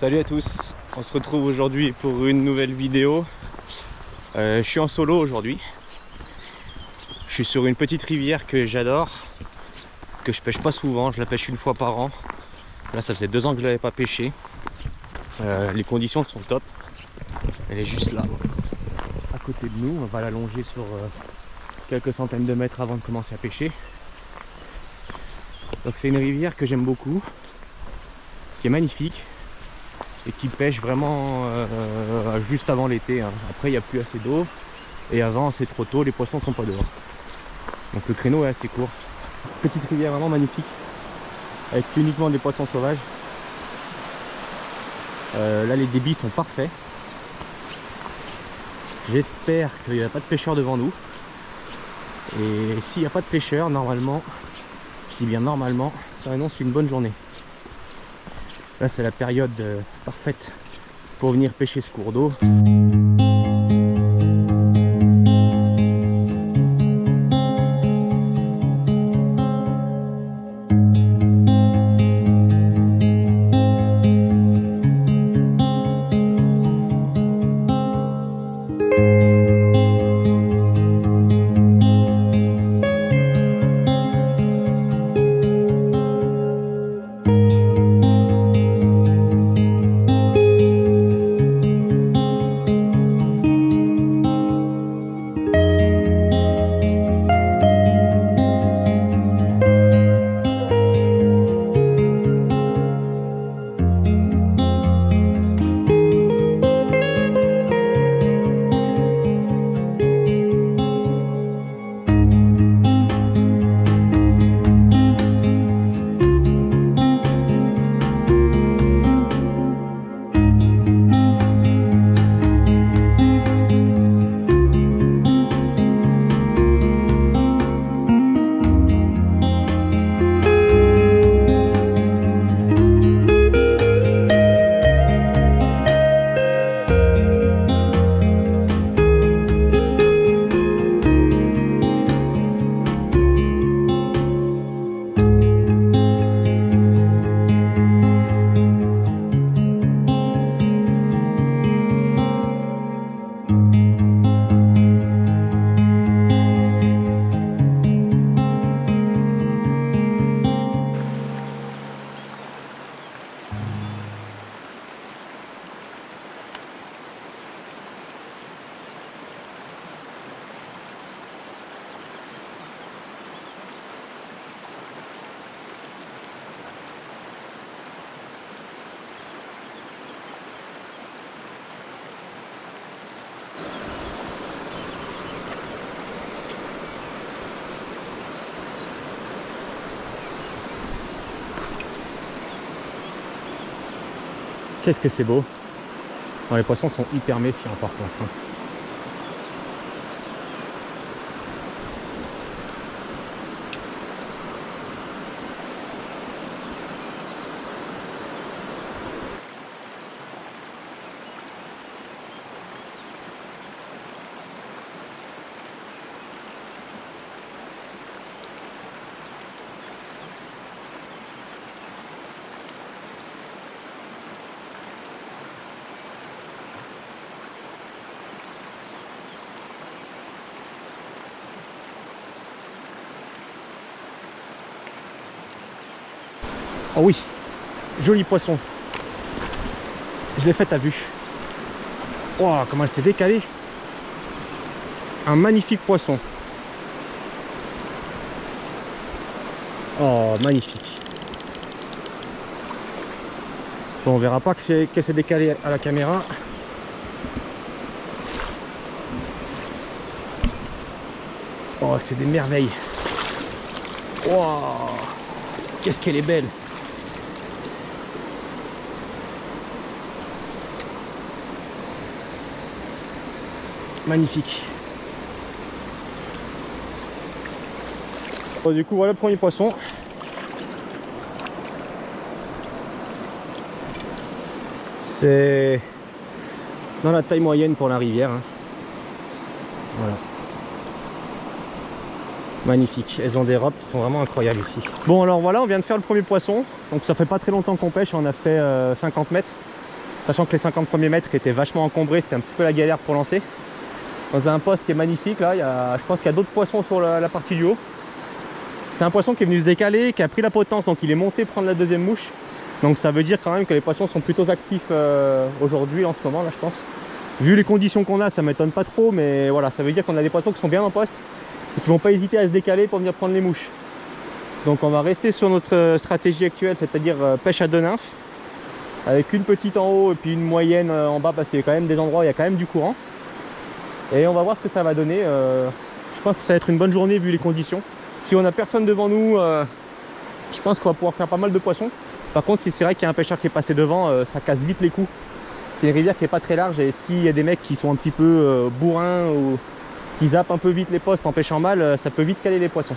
Salut à tous, on se retrouve aujourd'hui pour une nouvelle vidéo. Je suis en solo aujourd'hui. Je suis sur une petite rivière que j'adore, que je pêche pas souvent, je la pêche une fois par an. Là ça faisait 2 ans que je l'avais pas pêché. Les conditions sont top. Elle est juste là, à côté de nous. On va la longer sur quelques centaines de mètres avant de commencer à pêcher. Donc c'est une rivière que j'aime beaucoup, qui est magnifique et qui pêche vraiment juste avant l'été. Après il n'y a plus assez d'eau et avant c'est trop tôt, les poissons ne sont pas dehors. Donc le créneau est assez court. Petite rivière vraiment magnifique avec uniquement des poissons sauvages. Là les débits sont parfaits. J'espère qu'il n'y a pas de pêcheurs devant nous. Et s'il n'y a pas de pêcheurs, normalement, je dis bien normalement, ça annonce une bonne journée. Là c'est la période parfaite pour venir pêcher ce cours d'eau. Qu'est-ce que c'est beau. Bon, les poissons sont hyper méfiants par contre. Oh oui, joli poisson. Je l'ai fait à vue. Oh, comment elle s'est décalée. Un magnifique poisson. Oh, magnifique. Bon, on verra pas qu'elle s'est décalée à la caméra. Oh, c'est des merveilles. Oh, qu'est-ce qu'elle est belle. Magnifique. Bon, du coup voilà le premier poisson. C'est dans la taille moyenne pour la rivière. Voilà. Magnifique. Elles ont des robes qui sont vraiment incroyables ici. Bon alors voilà, on vient de faire le premier poisson. Donc ça fait pas très longtemps qu'on pêche, on a fait 50 mètres. sachant que les 50 premiers mètres étaient vachement encombrés, c'était un petit peu la galère pour lancer. Dans un poste qui est magnifique, là, je pense qu'il y a d'autres poissons sur la partie du haut. C'est un poisson qui est venu se décaler, qui a pris la potence, donc il est monté prendre la deuxième mouche. Donc ça veut dire quand même que les poissons sont plutôt actifs aujourd'hui, en ce moment, là, je pense. Vu les conditions qu'on a, ça m'étonne pas trop, mais voilà, ça veut dire qu'on a des poissons qui sont bien en poste et qui vont pas hésiter à se décaler pour venir prendre les mouches. Donc on va rester sur notre stratégie actuelle, c'est-à-dire pêche à 2 nymphes, avec une petite en haut et puis une moyenne en bas, parce qu'il y a quand même des endroits où il y a quand même du courant. Et on va voir ce que ça va donner. Je pense que ça va être une bonne journée vu les conditions. Si on n'a personne devant nous, je pense qu'on va pouvoir faire pas mal de poissons. Par contre, si c'est vrai qu'il y a un pêcheur qui est passé devant, ça casse vite les coups. C'est une rivière qui n'est pas très large et s'il y a des mecs qui sont un petit peu bourrins ou qui zappent un peu vite les postes en pêchant mal, ça peut vite caler les poissons.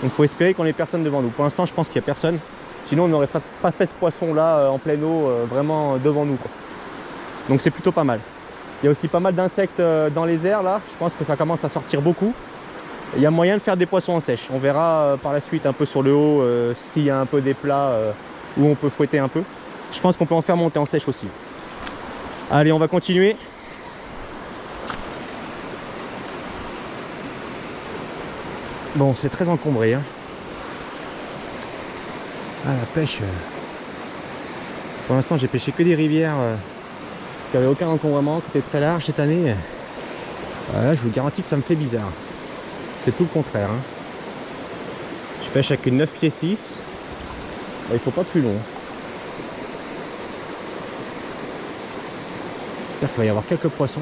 Donc il faut espérer qu'on ait personne devant nous. Pour l'instant, je pense qu'il n'y a personne. Sinon, on n'aurait pas fait ce poisson-là en pleine eau, vraiment devant nous, quoi. Donc c'est plutôt pas mal. Il y a aussi pas mal d'insectes dans les airs là. Je pense que ça commence à sortir beaucoup. Il y a moyen de faire des poissons en sèche. On verra par la suite un peu sur le haut s'il y a un peu des plats où on peut fouetter un peu. Je pense qu'on peut en faire monter en sèche aussi. Allez, on va continuer. Bon, c'est très encombré, hein. Ah, la pêche. Pour l'instant, j'ai pêché que des rivières qui n'avaient aucun encombrement, qui étaient très larges cette année. Voilà, je vous garantis que ça me fait bizarre. C'est tout le contraire, hein. Je pêche avec une 9 pieds 6. Il faut pas plus long. J'espère qu'il va y avoir quelques poissons.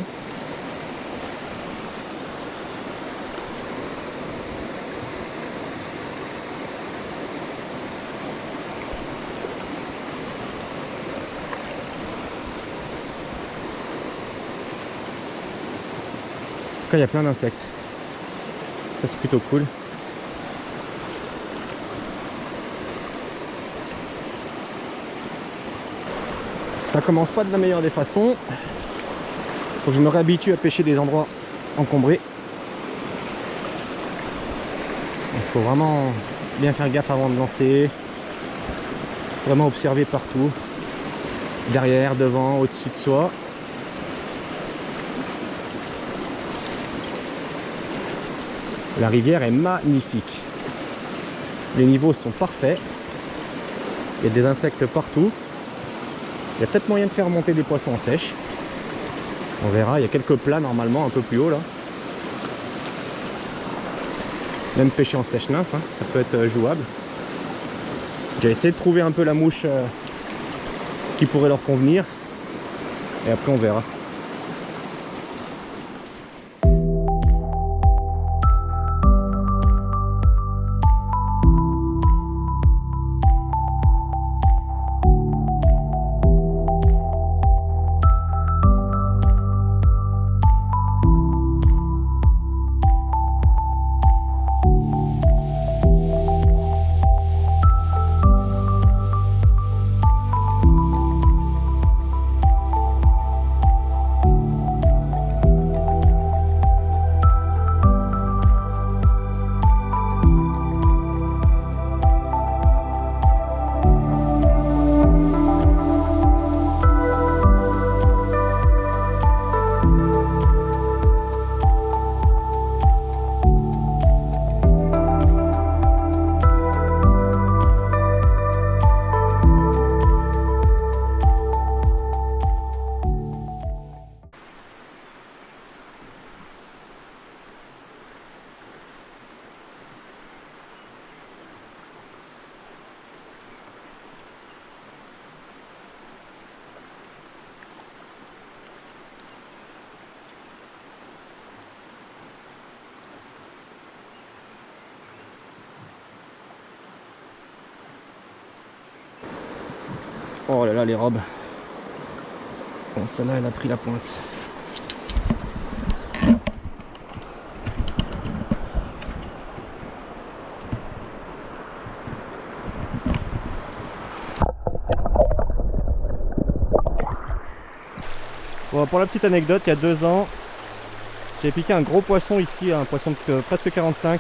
En tout cas, il y a plein d'insectes. Ça, c'est plutôt cool. Ça commence pas de la meilleure des façons. Faut que je me réhabitue à pêcher des endroits encombrés. Il faut vraiment bien faire gaffe avant de lancer. Vraiment observer partout. Derrière, devant, au-dessus de soi. La rivière est magnifique. Les niveaux sont parfaits. Il y a des insectes partout. Il y a peut-être moyen de faire monter des poissons en sèche. On verra, il y a quelques plats normalement un peu plus haut là. Même pêcher en sèche nymphe, hein, ça peut être jouable. J'ai essayé de trouver un peu la mouche qui pourrait leur convenir. Et après on verra. Oh là là, les robes. Bon, celle-là, elle a pris la pointe. Bon, pour la petite anecdote, il y a 2 ans, j'ai piqué un gros poisson ici, un poisson de presque 45.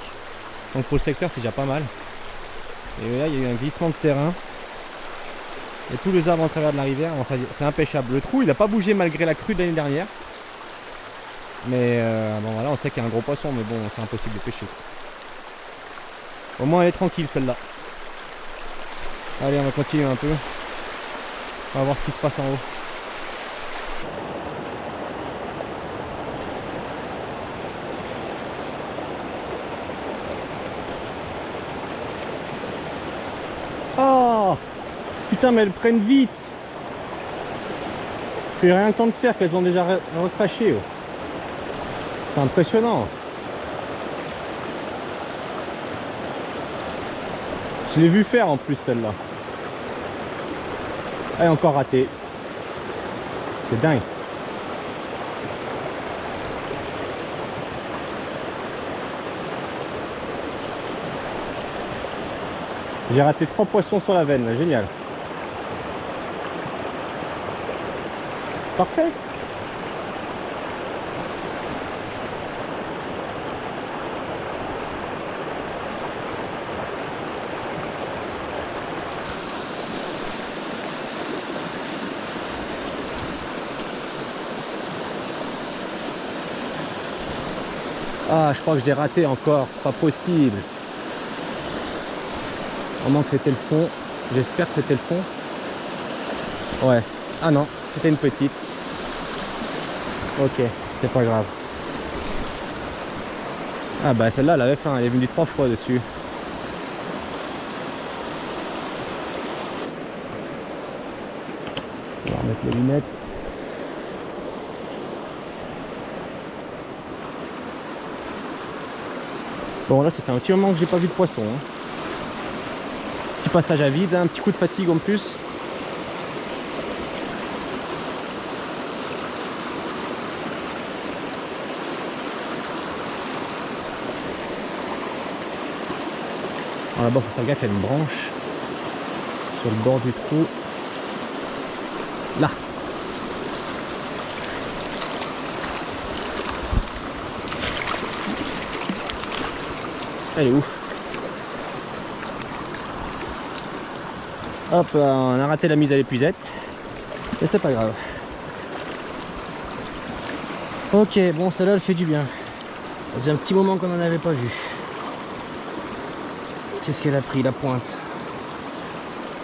Donc pour le secteur, c'est déjà pas mal. Et là, il y a eu un glissement de terrain. Et tous les arbres en travers de la rivière, bon, c'est impêchable. Le trou il n'a pas bougé malgré la crue de l'année dernière. Mais bon voilà, on sait qu'il y a un gros poisson, mais bon, c'est impossible de pêcher. Au moins elle est tranquille celle-là. Allez, on va continuer un peu. On va voir ce qui se passe en haut. Oh putain, mais elles prennent vite. J'ai rien le temps de faire qu'elles ont déjà recraché. Oh. C'est impressionnant. Je l'ai vu faire en plus celle-là. Elle est encore ratée. C'est dingue. J'ai raté 3 poissons sur la veine, génial. Parfait. Ah, je crois que j'ai raté encore, pas possible. Au moins que c'était le fond. J'espère que c'était le fond. Ouais. Ah non, c'était une petite. Ok, c'est pas grave. Ah bah celle-là, elle avait faim, elle est venue 3 fois dessus. On va remettre les lunettes. Bon là ça fait un petit moment que j'ai pas vu de poisson. Hein. Petit passage à vide, un petit coup de fatigue en plus. Là-bas faut faire gaffe, il y a une branche sur le bord du trou. Là. Elle est où? Hop, on a raté la mise à l'épuisette. Mais c'est pas grave. Ok, bon celle-là elle fait du bien. Ça faisait un petit moment qu'on n'en avait pas vu. Qu'est-ce qu'elle a pris, la pointe?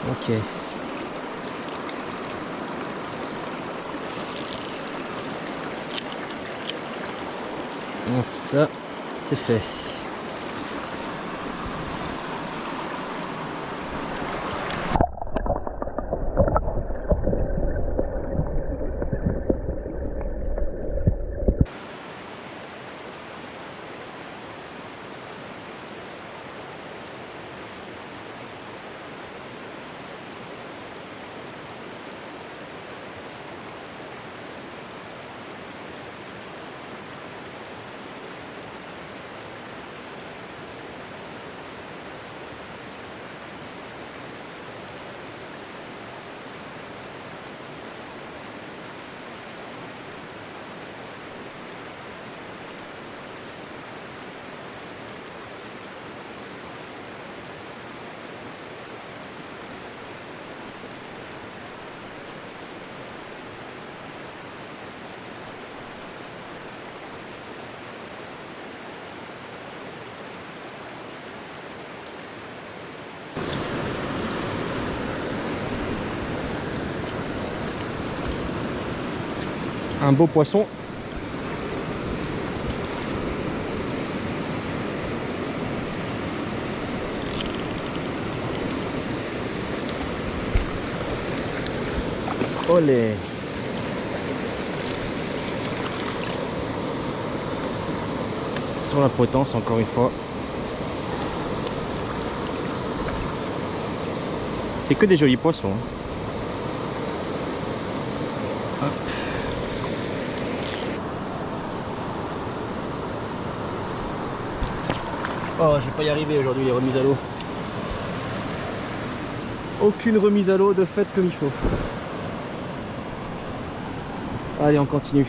Ok. Bon, ça, c'est fait. Un beau poisson. Olé. Sur la potence encore une fois. C'est que des jolis poissons. Hop. Oh, je vais pas y arriver aujourd'hui les remises à l'eau. Aucune remise à l'eau de fait comme il faut. Allez, on continue.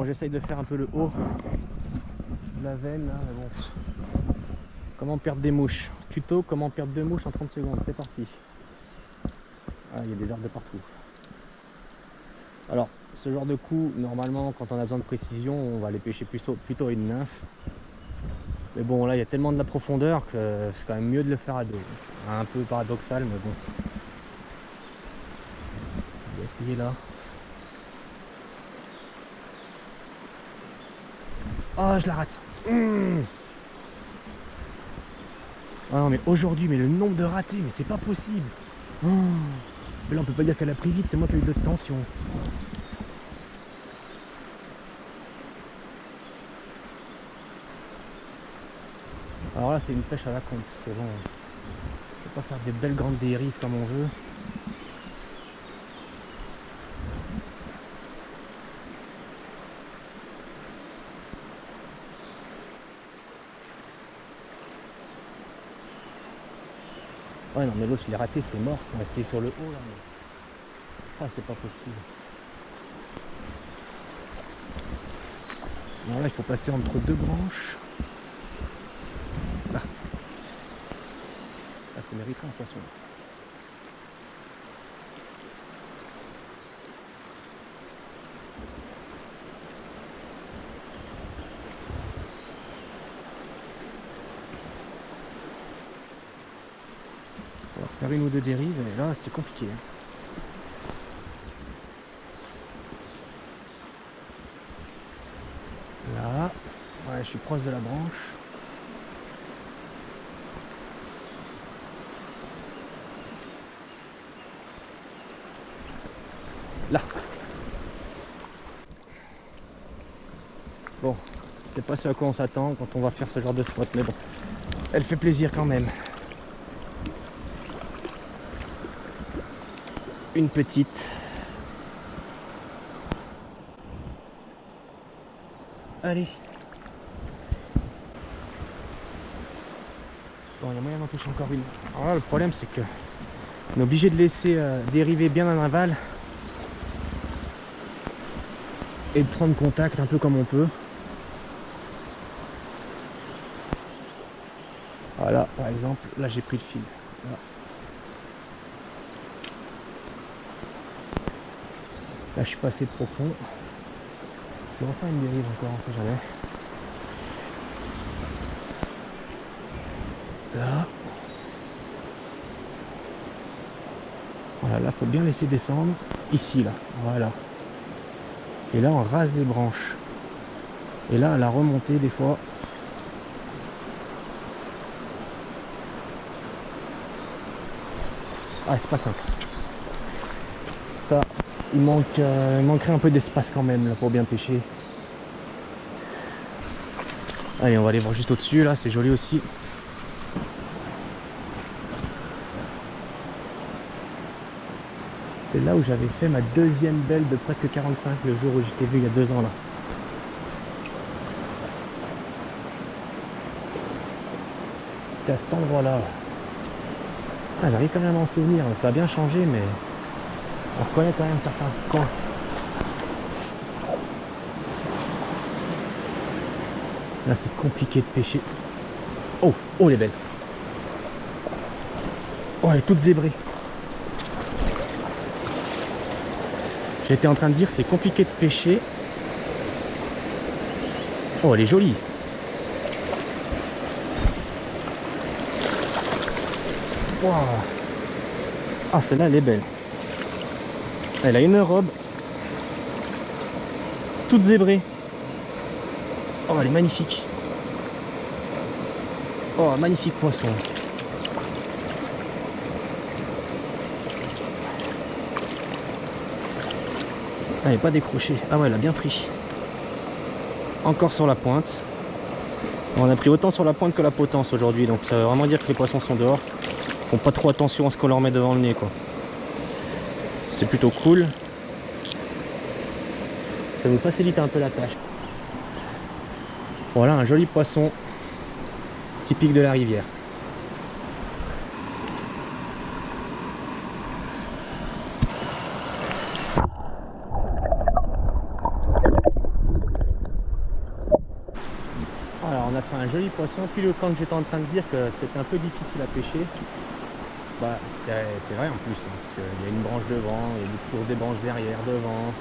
j'essaye de faire un peu le haut de la veine là, mais bon. Comment perdre des mouches? Tuto comment perdre 2 mouches en 30 secondes, c'est parti. Ah, il y a des arbres de partout. Alors, ce genre de coup, normalement, quand on a besoin de précision, on va aller pêcher plutôt à une nymphe. Mais bon, là, il y a tellement de la profondeur que c'est quand même mieux de le faire à deux. Un peu paradoxal, mais bon. On va essayer là. Oh, je la rate. Ah non, mais aujourd'hui, mais le nombre de ratés, mais c'est pas possible. Mais là, on peut pas dire qu'elle a pris vite, c'est moi qui ai eu d'autres tensions. Alors là, c'est une pêche à la con, parce que bon, on peut pas faire des belles grandes dérives comme on veut. Ouais, non, mais l'autre, il est raté, c'est mort. On va essayer sur le haut là. Mais... ah, c'est pas possible. Alors là, il faut passer entre deux branches. Là. Là, ça mériterait un poisson. On va faire une ou deux dérives, et là, c'est compliqué. Là, ouais, je suis proche de la branche. Là. Bon, c'est pas ce à quoi on s'attend quand on va faire ce genre de spot, mais bon, elle fait plaisir quand même. Une petite. Allez. Bon, il y a moyen d'en toucher encore une. Alors là, le problème, c'est que on est obligé de laisser dériver bien en aval et de prendre contact un peu comme on peut. Voilà, par exemple, là j'ai pris le fil. Là. Là, je suis pas assez profond. Je vais refaire une dérive encore, on sait jamais. Là. Voilà, là, faut bien laisser descendre. Ici, là. Voilà. Et là, on rase les branches. Et là, à la remontée, des fois. Ah, c'est pas simple. Ça, il manquerait un peu d'espace quand même là, pour bien pêcher. Allez, on va aller voir juste au-dessus, là, c'est joli aussi. C'est là où j'avais fait ma deuxième belle de presque 45 le jour où j'étais vu il y a 2 ans là. C'était à cet endroit-là. Ah, j'arrive quand même à m'en souvenir, ça a bien changé, mais on reconnaît quand même certains coins. Là, c'est compliqué de pêcher. Oh, oh, elle est belle. Oh, elle est toute zébrée. J'étais en train de dire, c'est compliqué de pêcher. Oh, elle est jolie. Wow. Ah, celle-là, elle est belle. Elle a une robe toute zébrée. Oh, elle est magnifique. Oh, magnifique poisson. Elle n'est pas décrochée. Ah ouais, elle a bien pris. Encore sur la pointe. On a pris autant sur la pointe que la potence aujourd'hui, donc ça veut vraiment dire que les poissons sont dehors. Ils font pas trop attention à ce qu'on leur met devant le nez, quoi. C'est plutôt cool. Ça nous facilite un peu la tâche. Voilà un joli poisson typique de la rivière. enfin un joli poisson. Puis quand j'étais en train de dire que c'était un peu difficile à pêcher, bah c'est vrai en plus, hein, parce qu'il y a une branche devant, il y a toujours des branches derrière, devant.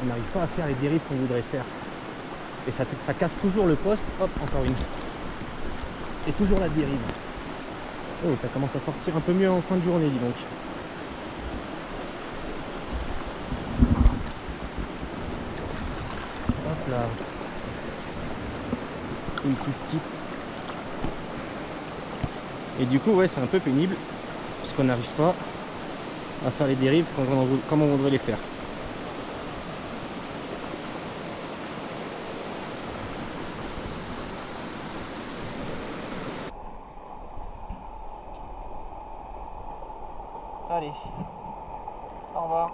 On n'arrive pas à faire les dérives qu'on voudrait faire. Et ça casse toujours le poste. Hop, encore une. Et toujours la dérive. Oh, ça commence à sortir un peu mieux en fin de journée, dis donc. Hop là. Une plus petite. Et du coup, ouais, c'est un peu pénible. Parce qu'on n'arrive pas à faire les dérives comme on voudrait les faire. Allez, au revoir.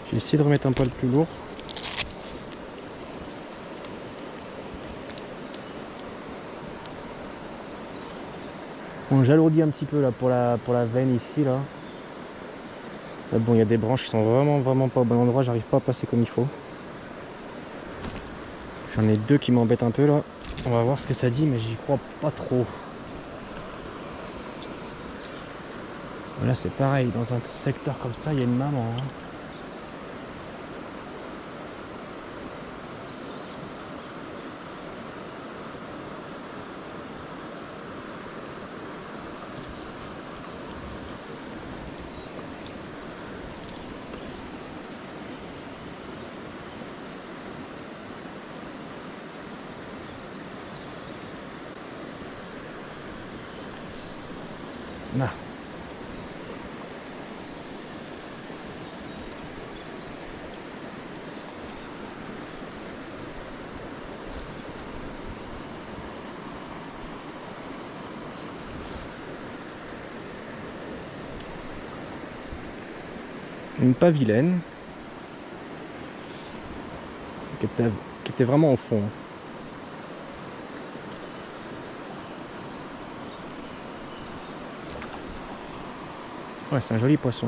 J'ai essayé de remettre un poil plus lourd. On j'alourdis un petit peu là pour la veine ici là. Là bon, il y a des branches qui sont vraiment pas au bon endroit, j'arrive pas à passer comme il faut. J'en ai deux qui m'embêtent un peu là. On va voir ce que ça dit, mais j'y crois pas trop. Là c'est pareil, dans un secteur comme ça, il y a une maman. Hein. Là. Une pavilaine qui était vraiment au fond. Ouais, c'est un joli poisson.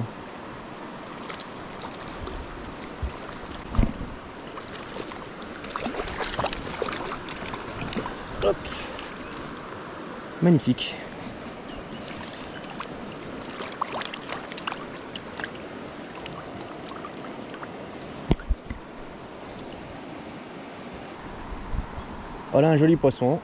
Hop. Magnifique. Voilà un joli poisson.